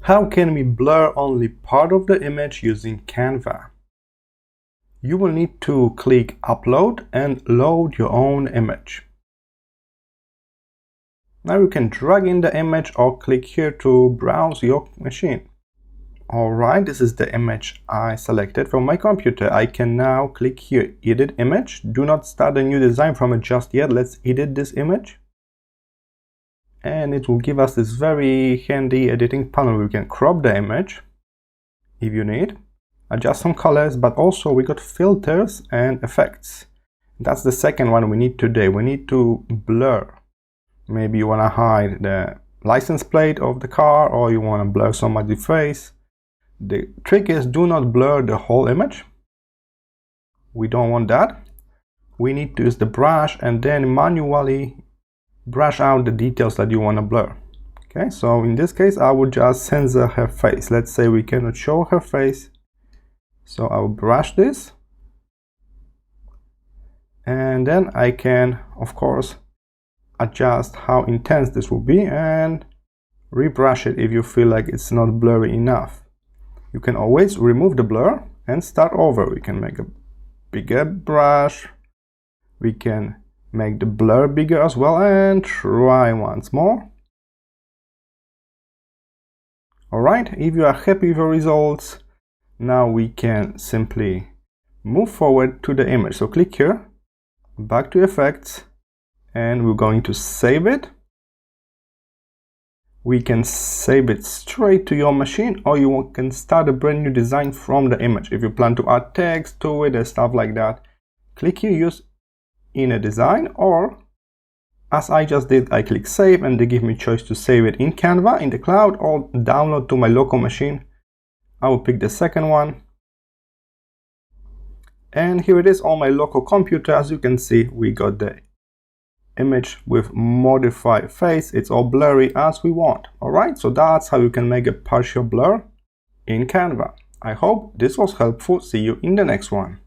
How can we blur only part of the image using Canva? You will need to click Upload and load your own image. Now you can drag in the image or click here to browse your machine. Alright, this is the image I selected from my computer. I can now click here, Edit Image. Do not start a new design from it just yet. Let's edit this image. And it will give us this very handy editing panel. We can crop the image if you need, adjust some colors, but also we got filters and effects. That's the second one we need today. We need to blur. Maybe you want to hide the license plate of the car, or you want to blur somebody's face. The trick is, do not blur the whole image. We don't want that. We need to use the brush and then manually brush out the details that you want to blur. Okay, so in this case I would just censor her face. Let's say we cannot show her face, so I will brush this, and then I can of course adjust how intense this will be and rebrush it if you feel like it's not blurry enough. You can always remove the blur and start over. We can make a bigger brush, we can make the blur bigger as well, and try once more. Alright, if you are happy with your results, now we can simply move forward to the image. So click here, back to effects, and we're going to save it. We can save it straight to your machine, or you can start a brand new design from the image. If you plan to add text to it and stuff like that, click here, use in a design, or as I just did, I click save and they give me choice to save it in Canva, in the cloud, or download to my local machine. I will pick the second one, and here it is on my local computer. As you can see, we got the image with modified face. It's all blurry as we want. Alright, so that's how you can make a partial blur in Canva. I hope this was helpful. See you in the next one.